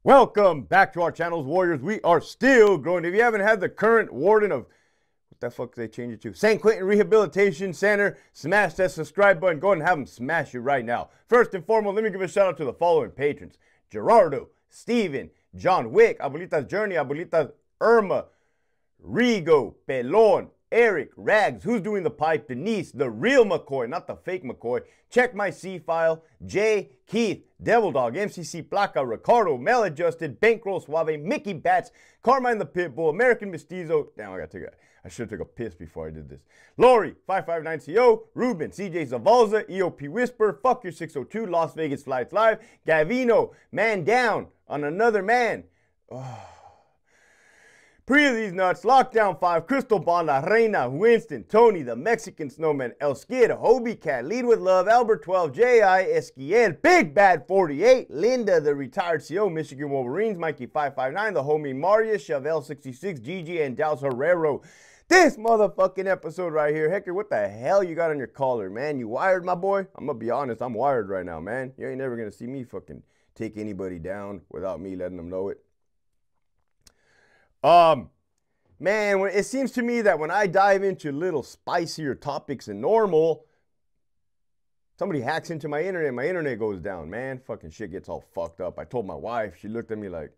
Welcome back to our channels, Warriors. We are still growing. If you haven't had the current warden of, what the fuck did they change it to? St. Quentin Rehabilitation Center, smash that subscribe button. Go ahead and have them smash it right now. First and foremost, let me give a shout out to the following patrons: Gerardo, Steven, John Wick, Abuelita's Journey, Abuelita's Irma, Rigo, Pelon, Eric, Rags, Who's Doing the Pipe, Denise, the real McCoy, not the fake McCoy, Check My C File, Jay, Keith, Devil Dog, MCC Placa, Ricardo, Maladjusted, Bankroll Suave, Mickey Bats, Carmine the Pitbull, American Mestizo. Damn, I should have took a piss before I did this. Lori, 559CO, Ruben, CJ Zavalza, EOP Whisper, Fuck Your 602, Las Vegas Flights Live, Gavino, Man Down on Another Man. Oh. Pre of these nuts, Lockdown 5, Crystal Bond, La Reina, Winston, Tony, the Mexican Snowman, El Skid, Hobie Cat, Lead with Love, Albert 12, J.I., Esquiel, Big Bad 48, Linda, the retired CO, Michigan Wolverines, Mikey 559, the homie Marius, Chevelle 66, Gigi, and Dallas Herrero. This motherfucking episode right here. Hector, what the hell you got on your collar, man? You wired, my boy? I'm gonna be honest, I'm wired right now, man. You ain't never gonna see me fucking take anybody down without me letting them know it. Man, it seems to me that when I dive into little spicier topics than normal, somebody hacks into my internet goes down, man. Fucking shit gets all fucked up. I told my wife, she looked at me like,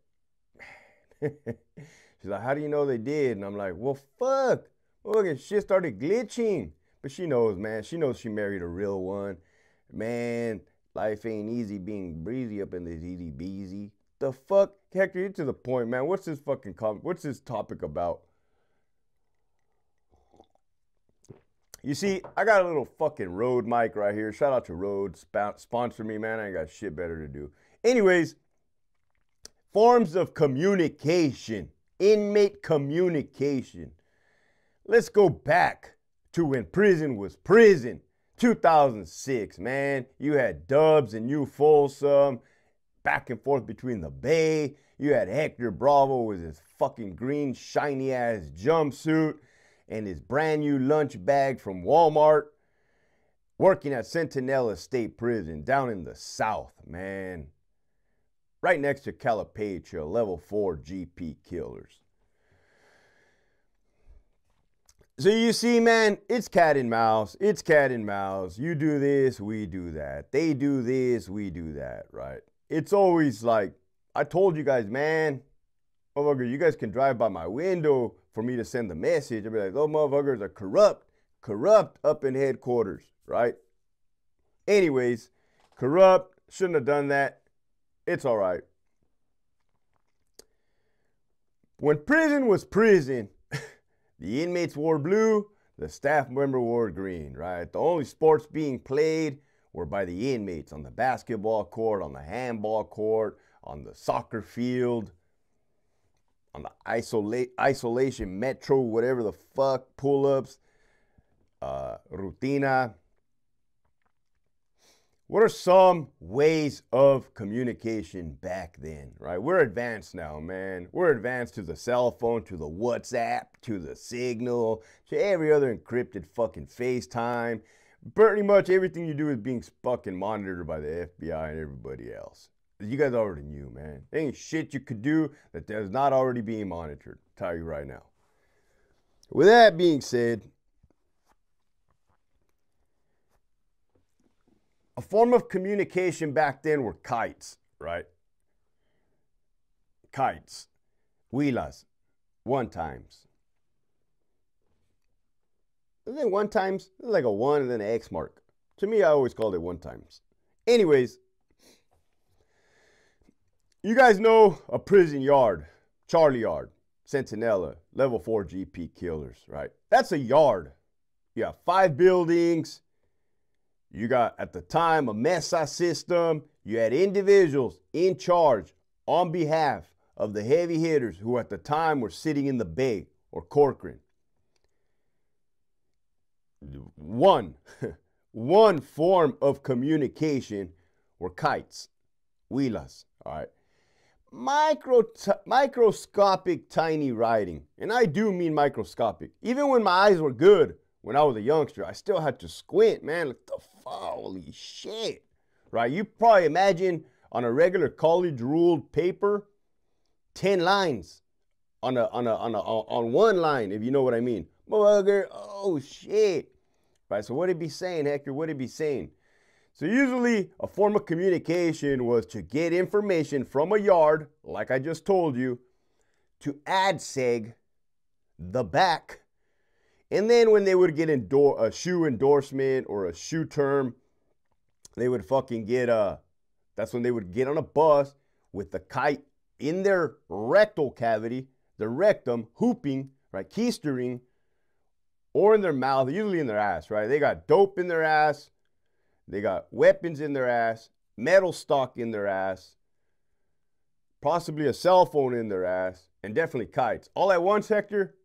man. She's like, how do you know they did? And I'm like, well, fuck. Look, shit started glitching. But she knows, man. She knows she married a real one. Man, life ain't easy being breezy up in this easy beezy. The fuck? Hector, you're to the point, man. What's this fucking what's this topic about? You see, I got a little fucking Rode mic right here. Shout out to Rode. Sponsor me, man. I ain't got shit better to do. Anyways, forms of communication. Inmate communication. Let's go back to when prison was prison. 2006, man. You had Dubs and you Folsom. Back and forth between the Bay. You had Hector Bravo with his fucking green shiny ass jumpsuit and his brand new lunch bag from Walmart, working at Centinela State Prison down in the South, man. Right next to Calipatria, level 4 GP killers. So you see, man, it's cat and mouse. It's cat and mouse. You do this, we do that. They do this, we do that, right? It's always like, I told you guys, man, motherfucker, you guys can drive by my window for me to send the message. I'll be like, those motherfuckers are corrupt up in headquarters, right? Anyways, corrupt, shouldn't have done that. It's all right. When prison was prison, the inmates wore blue, the staff member wore green, right? The only sports being played were by the inmates on the basketball court, on the handball court, on the soccer field, on the isolation metro, whatever the fuck, pull-ups, rutina. What are some ways of communication back then, right? We're advanced now, man. We're advanced to the cell phone, to the WhatsApp, to the Signal, to every other encrypted fucking FaceTime. Pretty much everything you do is being fucking monitored by the FBI and everybody else. You guys already knew, man. There ain't shit you could do that is not already being monitored. I'll tell you right now. With that being said, a form of communication back then were kites, right? Kites, huilas, one-times. And then one times, like a 1 and then an X mark. To me, I always called it one times. Anyways, you guys know a prison yard, Charlie Yard, Centinela, level 4 GP killers, right? That's a yard. You have 5 buildings. You got, at the time, a mesa system. You had individuals in charge on behalf of the heavy hitters who at the time were sitting in the Bay or Corcoran. One form of communication were kites, huilas, all right? Microscopic tiny writing, and I do mean microscopic. Even when my eyes were good when I was a youngster, I still had to squint, man, like the holy shit, right? You probably imagine on a regular college ruled paper, 10 lines on one line, if you know what I mean. Motherfucker, oh shit. Right, so what did he be saying, Hector? What did he be saying? So usually a form of communication was to get information from a yard, like I just told you, to ad seg the back. And then when they would get a shoe endorsement or a shoe term, they would fucking get that's when they would get on a bus with the kite in their rectal cavity, the rectum, hooping, right, keistering, or in their mouth, usually in their ass, right? They got dope in their ass, they got weapons in their ass, metal stock in their ass, possibly a cell phone in their ass, and definitely kites. All at once, Hector?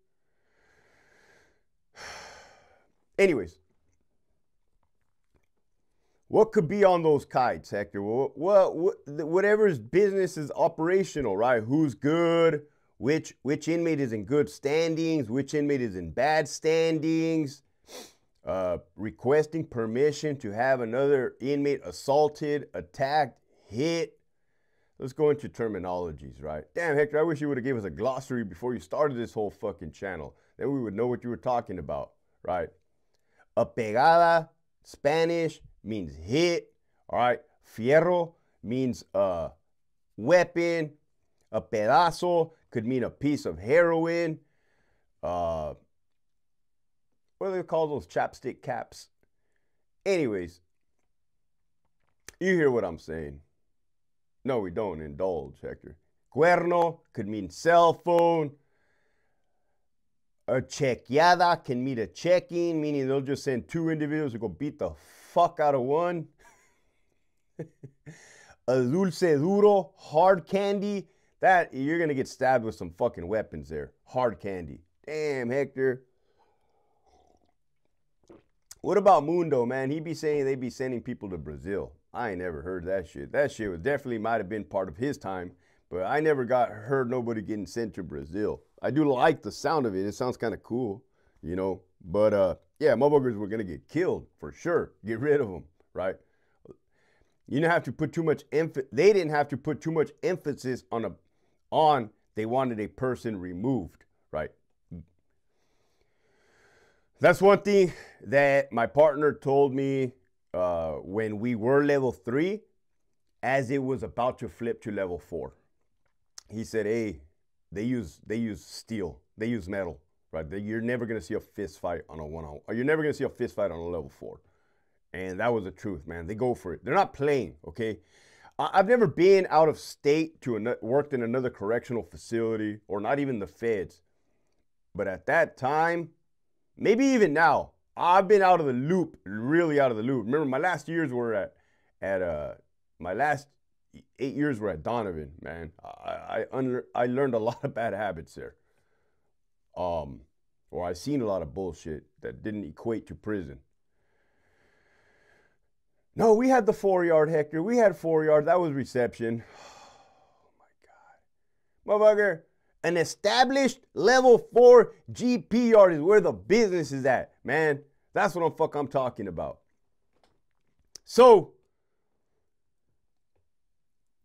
Anyways, what could be on those kites, Hector? Well, whatever's business is operational, right? Who's good? Which inmate is in good standings? Which inmate is in bad standings? Requesting permission to have another inmate assaulted, attacked, hit. Let's go into terminologies, right? Damn, Hector, I wish you would have gave us a glossary before you started this whole fucking channel. Then we would know what you were talking about, right? A pegada, Spanish, means hit, all right? Fierro means weapon. A pedazo could mean a piece of heroin. What do they call those chapstick caps? Anyways, you hear what I'm saying. No, we don't indulge, Hector. Cuerno could mean cell phone. A chequeada can mean a checking, meaning they'll just send two individuals to go beat the fuck out of one. A dulce duro, hard candy. That, you're going to get stabbed with some fucking weapons there. Hard candy. Damn, Hector. What about Mundo, man? He be saying they be sending people to Brazil. I ain't never heard that shit. That shit was definitely might have been part of his time, but I never heard nobody getting sent to Brazil. I do like the sound of it. It sounds kind of cool, you know. But yeah, motherfuckers were gonna get killed for sure. Get rid of them, right? You didn't have to put too much They didn't have to put too much emphasis on they wanted a person removed, right? That's one thing that my partner told me when we were level 3, as it was about to flip to level 4. He said, hey, they use steel, they use metal, right? You're never gonna see a fist fight on a one-on-one, or you're never gonna see a fist fight on a level 4. And that was the truth, man. They go for it. They're not playing, okay? I've never been out of state to worked in another correctional facility, or not even the feds. But at that time, maybe even now, I've been out of the loop, really out of the loop. Remember, my last years were my last 8 years were at Donovan, man. I learned a lot of bad habits there. Or I seen a lot of bullshit that didn't equate to prison. No, we had the 4-yard, Hector. We had 4-yard. That was reception. Oh, my God. Motherfucker, an established level 4 GP yard is where the business is at, man. That's what I'm talking about. So,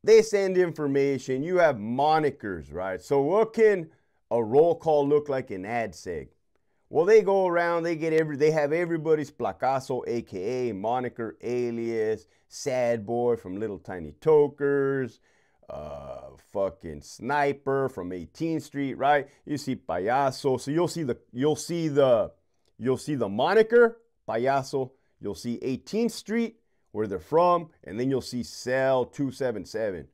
they send information. You have monikers, right? So what can a roll call look like in AdSeg? Well, they go around, they have everybody's placazo, aka moniker, alias, sad boy from Little Tiny Tokers, fucking sniper from 18th Street, right? You see payaso, so you'll see the moniker payaso, you'll see 18th Street where they're from, and then you'll see cell 277.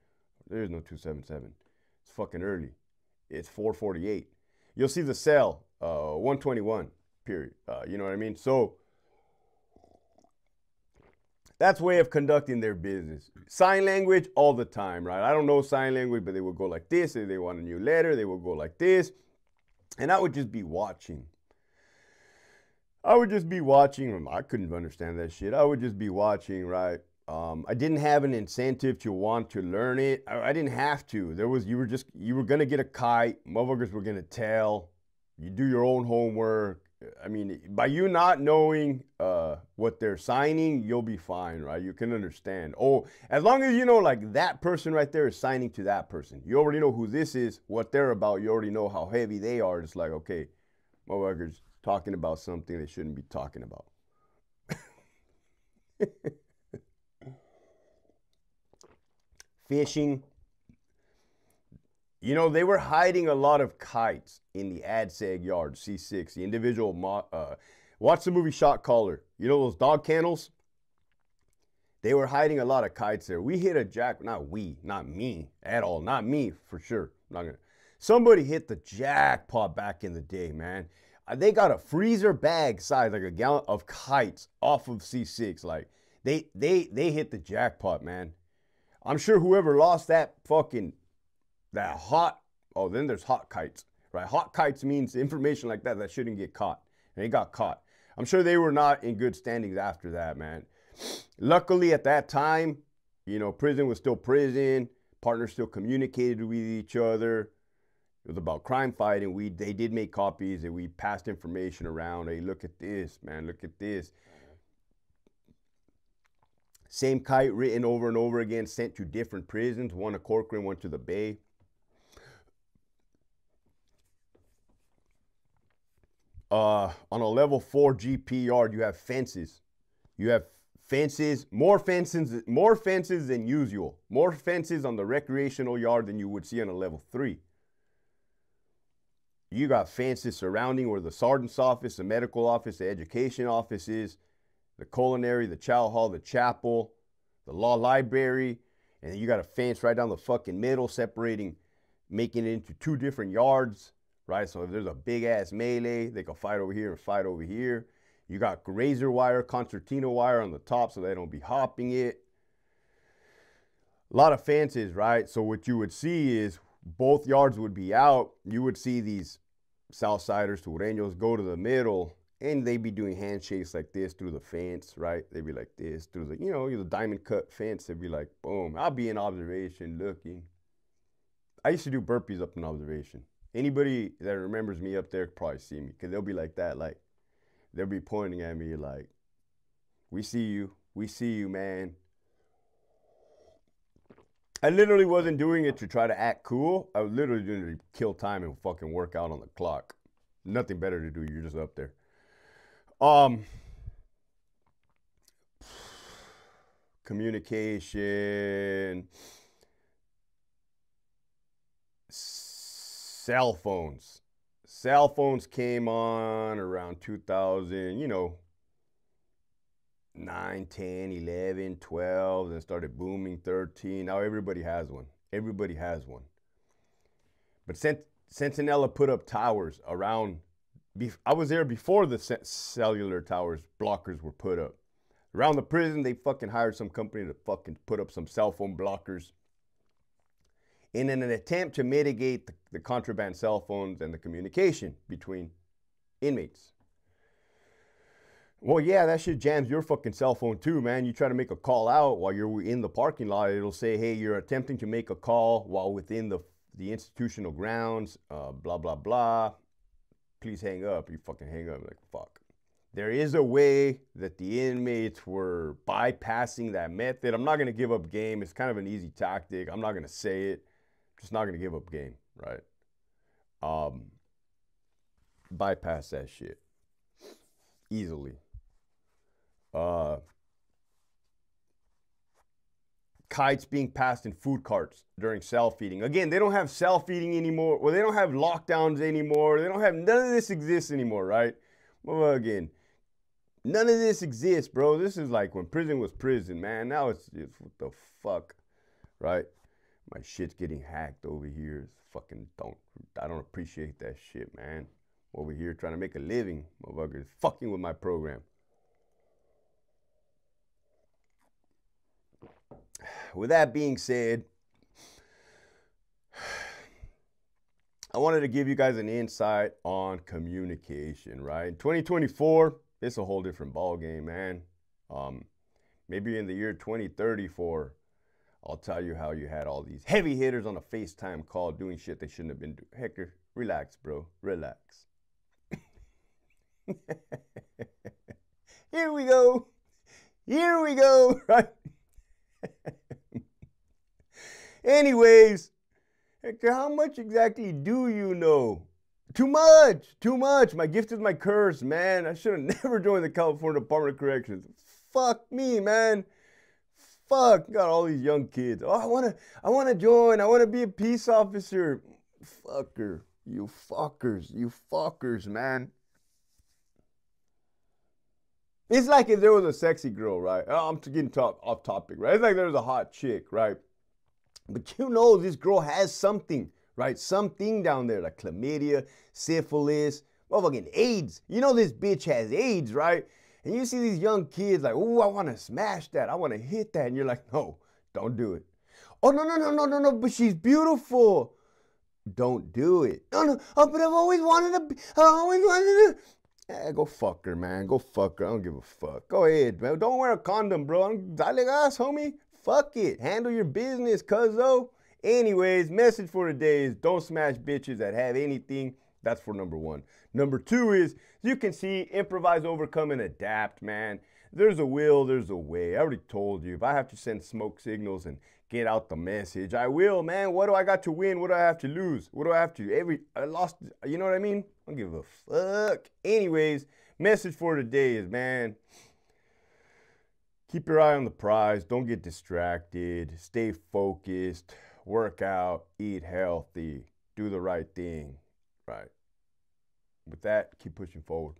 There's no 277. It's fucking early. It's 448. You'll see the cell 121, period. You know what I mean? So that's way of conducting their business. Sign language all the time, right? I don't know sign language, but they would go like this. If they want a new letter, they would go like this. And I would just be watching. I couldn't understand that shit. I would just be watching, right? I didn't have an incentive to want to learn it. I didn't have to. You were gonna get a kite. Motherfuckers were gonna tell. You do your own homework. I mean, by you not knowing what they're signing, you'll be fine, right? You can understand. Oh, as long as you know, like, that person right there is signing to that person. You already know who this is, what they're about. You already know how heavy they are. It's like, okay, motherfuckers talking about something they shouldn't be talking about. Fishing. You know, they were hiding a lot of kites in the ADSEG yard, C6, the individual. Watch the movie Shot Caller. You know those dog kennels? They were hiding a lot of kites there. We hit a not me at all. Not me, for sure. Not gonna. Somebody hit the jackpot back in the day, man. They got a freezer bag size, like a gallon of kites off of C6. Like, they hit the jackpot, man. I'm sure whoever lost that hot, oh, then there's hot kites, right? Hot kites means information like that shouldn't get caught. And it got caught. I'm sure they were not in good standings after that, man. Luckily, at that time, you know, prison was still prison. Partners still communicated with each other. It was about crime fighting. They did make copies and we passed information around. Hey, look at this, man. Look at this. Same kite written over and over again, sent to different prisons. One to Corcoran, one to the Bay. On a level 4 GP yard, you have fences. You have fences, more fences than usual. More fences on the recreational yard than you would see on a level 3. You got fences surrounding where the sergeant's office, the medical office, the education office is, the culinary, the chow hall, the chapel, the law library, and then you got a fence right down the fucking middle separating, making it into 2 different yards, right? So if there's a big ass melee, they can fight over here and fight over here. You got razor wire, concertina wire on the top so they don't be hopping it. A lot of fences, right? So what you would see is both yards would be out. You would see these Southsiders, Tureños go to the middle and they'd be doing handshakes like this through the fence, right? They'd be like this through the, you know, the diamond cut fence. They'd be like, boom. I'll be in observation looking. I used to do burpees up in observation. Anybody that remembers me up there could probably see me because they'll be like that, like, they'll be pointing at me like, we see you, man. I literally wasn't doing it to try to act cool. I was literally doing it to kill time and fucking work out on the clock. Nothing better to do. You're just up there. Communication. Cell phones. Cell phones came on around 2000, you know, 9, 10, 11, 12, then started booming 13. Now everybody has one. Everybody has one. But Centinela put up towers around, I was there before the cellular towers, blockers were put up. Around the prison, they fucking hired some company to fucking put up some cell phone blockers in an attempt to mitigate the contraband cell phones and the communication between inmates. Well, yeah, that shit jams your fucking cell phone too, man. You try to make a call out while you're in the parking lot, it'll say, hey, you're attempting to make a call while within the institutional grounds, blah, blah, blah. Please hang up. You fucking hang up. Like, fuck. There is a way that the inmates were bypassing that method. I'm not going to give up game. It's kind of an easy tactic. I'm not going to say it. Just not going to give up game, right? Bypass that shit easily. Kites being passed in food carts during cell feeding. Again, they don't have cell feeding anymore. Well, they don't have lockdowns anymore. They don't have, none of this exists anymore, right? Well, again, none of this exists, bro. This is like when prison was prison, man. Now it's what the fuck, right? My shit's getting hacked over here. I don't appreciate that shit, man. Over here trying to make a living, motherfuckers fucking with my program. With that being said, I wanted to give you guys an insight on communication, right? In 2024, it's a whole different ball game, man. Maybe in the year 2034, I'll tell you how you had all these heavy hitters on a FaceTime call doing shit they shouldn't have been doing. Hecker, relax, bro. Relax. Here we go. Here we go, right? Anyways, Hector, how much exactly do you know? Too much, too much. My gift is my curse, man. I should have never joined the California Department of Corrections. Fuck me, man. Fuck, got all these young kids. Oh, I wanna join. I wanna be a peace officer. Fucker, you fuckers, man. It's like if there was a sexy girl, right? Oh, I'm getting off topic, right? It's like there was a hot chick, right? But you know this girl has something, right? Something down there, like chlamydia, syphilis, motherfucking AIDS. You know this bitch has AIDS, right? And you see these young kids like, oh, I want to smash that. I want to hit that. And you're like, no, don't do it. Oh, no, but she's beautiful. Don't do it. No, oh, but I've always wanted to. Go fuck her, man. Go fuck her. I don't give a fuck. Go ahead, man. Don't wear a condom, bro. Dale gas, homie. Fuck it. Handle your business, cuzzo. Anyways, message for today is don't smash bitches that have anything. That's for number one. Number two is, you can see, improvise, overcome, and adapt, man. There's a will, there's a way. I already told you, if I have to send smoke signals and get out the message, I will, man. What do I got to win? What do I have to lose? What do I have to, I lost, you know what I mean? I don't give a fuck. Anyways, message for today is, man, keep your eye on the prize. Don't get distracted. Stay focused. Work out. Eat healthy. Do the right thing. Right. With that, keep pushing forward.